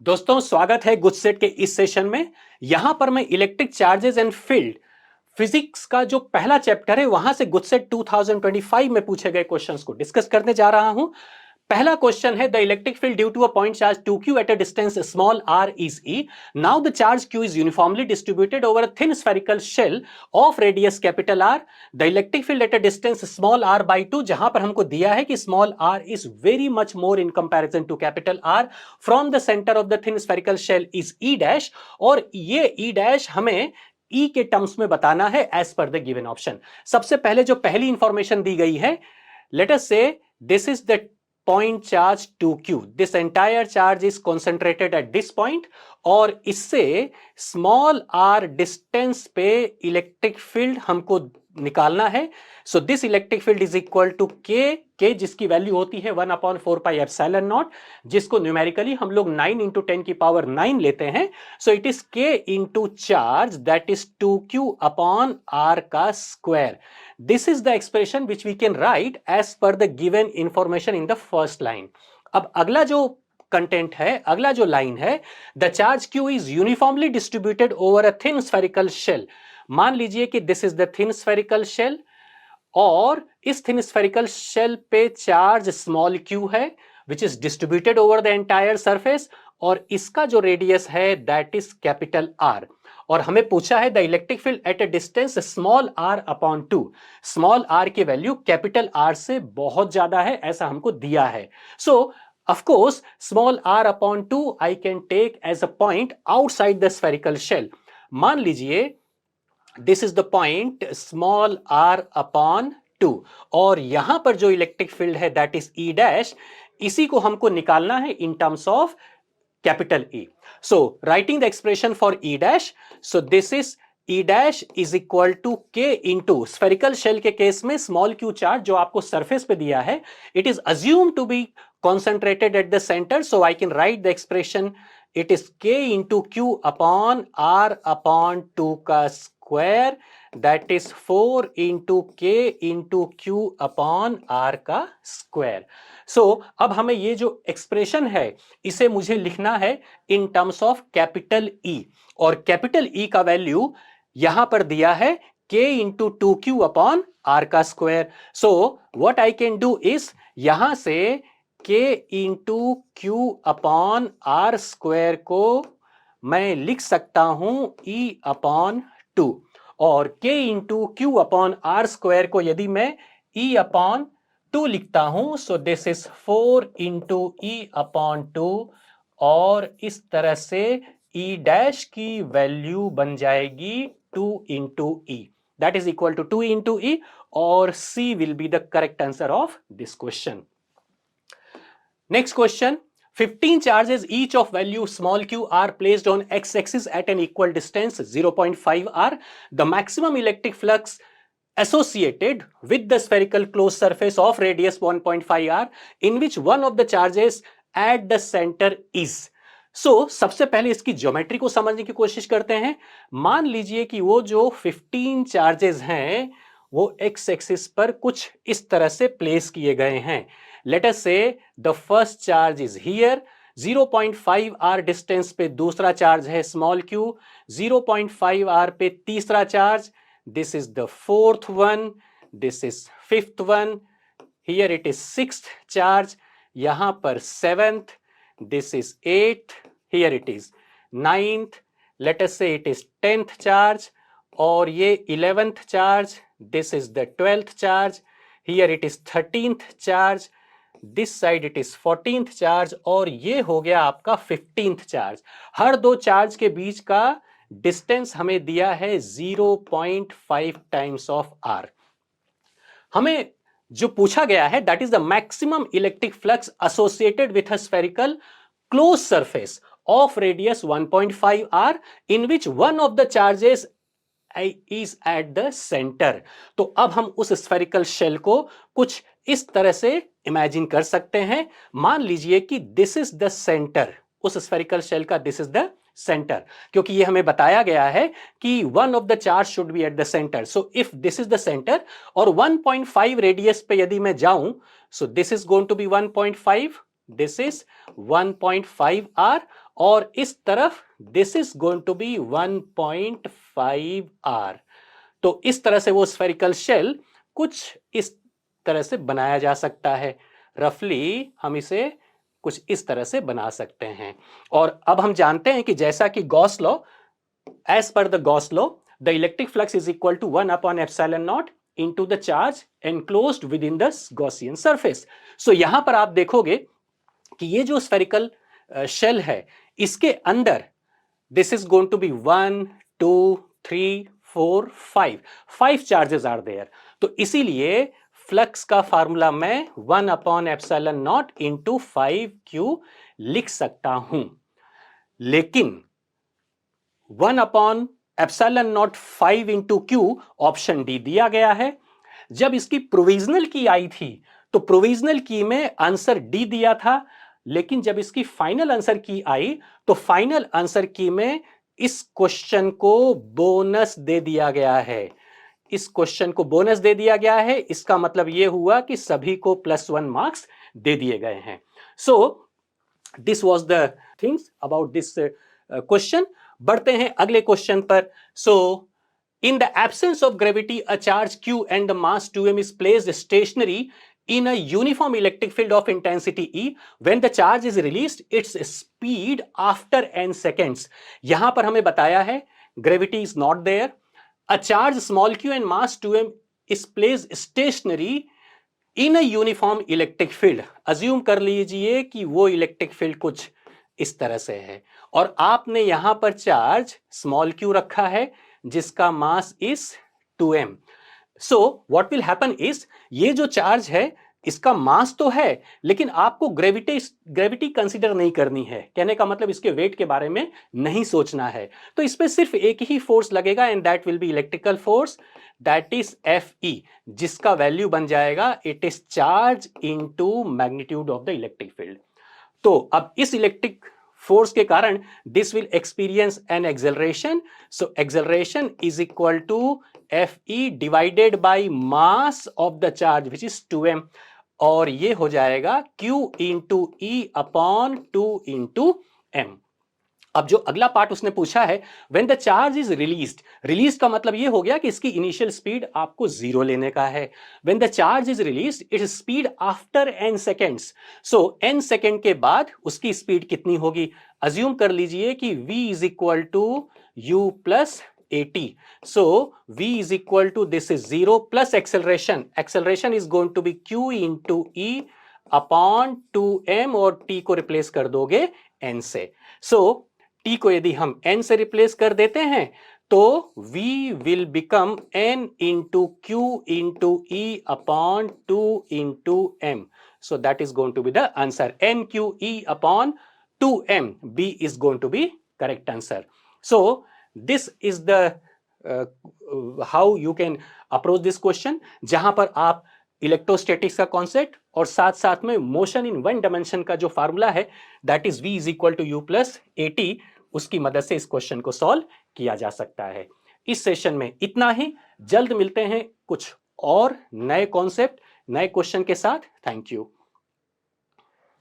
दोस्तों स्वागत है गुजसेट के इस सेशन में। यहां पर मैं electric charges and field physics का जो पहला चैप्टर है वहां से गुजसेट 2025 में पूछे गए क्वेश्चंस को डिस्कस करने जा रहा हूं। पहला क्वेश्चन है the electric field due to a point charge 2q at a distance small r is e. Now the charge q is uniformly distributed over a thin spherical shell of radius capital R. The electric field at a distance small r by 2, जहां पर हमको दिया है कि small r is very much more in comparison to capital R from the center of the thin spherical shell is e dash, और ये e dash हमें E के टर्म्स में बताना है as per the given option. सबसे पहले जो पहली इंफॉर्मेशन दी गई है, लेट अस से this is the point charge 2q, this entire charge is concentrated at this point, और इससे स्मॉल r डिस्टेंस पे इलेक्ट्रिक फील्ड हमको निकालना है। So this electric field is equal to k जिसकी वैल्यू होती है 1/4πε0, जिसको न्यूमेरिकली हम लोग 9 × 10⁹ लेते हैं। So it is k into charge that is 2q/r का square. This is the expression which we can write as per the given information in the first line. अब अगला जो कंटेंट है, अगला जो लाइन है, the charge q is uniformly distributed over a thin spherical shell. मान लीजिए कि this is the thin spherical shell, और इस थिन स्फेरिकल शेल पे चार्ज स्मॉल q है which is distributed over the entire surface, और इसका जो रेडियस है दैट इज कैपिटल R, और हमें पूछा है the electric field at a distance small r/2। Small r की वैल्यू कैपिटल R से बहुत ज्यादा है ऐसा हमको दिया है। So of course small r/2 I can take as a point outside the spherical shell. मान लीजिए this is the point small r/2, और यहां पर जो इलेक्ट्रिक फील्ड है दैट इज E डैश, इसी को हमको निकालना है in terms of capital E. So writing the expression for E dash, so this is E dash is equal to K into spherical shell के केस में small q charge जो आपको surface पे दिया है, it is assumed to be concentrated at the center, so I can write the expression it is K into q upon r/2 का square, that is 4 into K into q upon r का square. सो अब हमें ये जो expression है इसे मुझे लिखना है in terms of capital E, और कैपिटल E का वैल्यू यहां पर दिया है K इंटू 2q/r का square. So what I can do is यहां से K इंटू q/r स्क्वायर को मैं लिख सकता हूं E/2, और K इंटू q/r स्क्वायर को यदि मैं E/2 लिखता हूं, सो दिस इज 4 इंटू E/2, और इस तरह से E डैश की वैल्यू बन जाएगी 2 into E, that is equal to 2 into E, और C will be the correct answer of this question. Next question, 15 charges each of value small q are placed on x-axis at an equal distance 0.5 r. The maximum electric flux associated with the spherical closed surface of radius 1.5 r in which one of the charges at the center is. So सबसे पहले इसकी geometry को समझने की कोशिश करते हैं। मान लीजिए कि वो जो 15 चार्जेस हैं वो एक्स एक्सिस पर कुछ इस तरह से प्लेस किए गए हैं। लेट अस से the first charge is here, 0.5 r distance पे दूसरा चार्ज है स्मॉल q, 0.5 r पे तीसरा charge, this is the fourth one, this is fifth one, here it is sixth charge, यहां पर seventh, this is eighth, here it is ninth, let us say it is 10th charge, और ये 11th charge, this is the 12th charge, here it is 13th charge, this side it is 14th charge, और ये हो गया आपका 15th charge. हर दो charge के बीच का डिस्टेंस हमें दिया है 0.5 टाइम्स ऑफ r। हमें जो पूछा गया है that is the maximum electric flux associated with a spherical close surface of radius 1.5 r in which one of the charges is at the center। तो अब हम उस स्फेरिकल शेल को कुछ इस तरह से इमेजिन कर सकते हैं। मान लीजिए कि दिस इज द सेंटर, उस स्फेरिकल शेल का दिस इज द सेंटर, क्योंकि ये हमें बताया गया है कि one of the charge should be at the centre. So if this is the centre और 1.5 रेडियस पे यदि मैं जाऊं, so this is going to be 1.5, this is 1.5 r और इस तरफ this is going to be 1.5 r। तो इस तरह से वो स्फेरिकल शेल कुछ इस तरह से बनाया जा सकता है। रफली हम इसे कुछ इस तरह से बना सकते हैं। और अब हम जानते हैं कि जैसा कि Gauss law, as per the Gauss law, the electric flux is equal to 1 upon epsilon naught into the charge enclosed within the Gaussian surface. So यहां पर आप देखोगे कि ये जो स्फेरिकल शेल है, इसके अंदर this is going to be 1 2 3 4 5 charges are there. तो इसीलिए फ्लक्स का फार्मूला मैं 1 upon epsilon not into 5q लिख सकता हूं। लेकिन 1 upon epsilon not 5 into Q option D दिया गया है। जब इसकी प्रोविजनल की आई थी तो प्रोविजनल की में आंसर डी दिया था, लेकिन जब इसकी फाइनल आंसर की आई तो फाइनल आंसर की में इस क्वेश्चन को बोनस दे दिया गया है। इस क्वेश्चन को बोनस दे दिया गया है, इसका मतलब यह हुआ कि सभी को +1 मार्क्स दे दिए गए हैं। So this was the things about this question. बढ़ते हैं अगले क्वेश्चन पर। So in the absence of gravity a charge q and the mass 2m is placed stationary in a uniform electric field of intensity E, when the charge is released, its speed after n seconds. यहां पर हमें बताया है gravity is not there, a charge small q and mass 2m is placed stationary in a uniform electric field. assume कर लीजिए कि वो electric field कुछ इस तरह से है और आपने यहां पर चार्ज स्मॉल q रखा है जिसका mass is 2m। So what will happen is, ये जो चार्ज है इसका मास तो है लेकिन आपको ग्रेविटी कंसीडर नहीं करनी है। कहने का मतलब इसके वेट के बारे में नहीं सोचना है। तो इस पे सिर्फ एक ही फोर्स लगेगा and that will be electrical force, that is Fe, जिसका वैल्यू बन जाएगा it is charge into magnitude of the electric field. तो अब इस इलेक्ट्रिक फोर्स के कारण this will experience an acceleration. So acceleration is equal to Fe divided by mass of the charge which is 2m, और ये हो जाएगा q into E upon 2 into m। अब जो अगला पार्ट उसने पूछा है, when the charge is released का मतलब ये हो गया कि इसकी इनिशियल स्पीड आपको 0 लेने का है। When the charge is released its speed after n seconds. So n second के बाद उसकी स्पीड कितनी होगी? अज्यूम कर लीजिए कि v is equal to u plus at. So v is equal to this is 0 plus acceleration. Acceleration is going to be q into e upon 2m और t को रिप्लेस कर दोगे n से। So t को यदि हम n से replace कर देते हैं तो v will become n into q into e upon 2 into m. So that is going to be the answer. n q e upon 2m. B is going to be correct answer. So this is the how you can approach this question, जहां पर आप electrostatics का concept और साथ साथ में motion in one dimension का जो फार्मूला है that is v is equal to u plus at, उसकी मदद से इस क्वेश्चन को सॉल्व किया जा सकता है। इस सेशन में इतना ही। जल्द मिलते हैं कुछ और नए कॉन्सेप्ट नए क्वेश्चन के साथ। Thank you.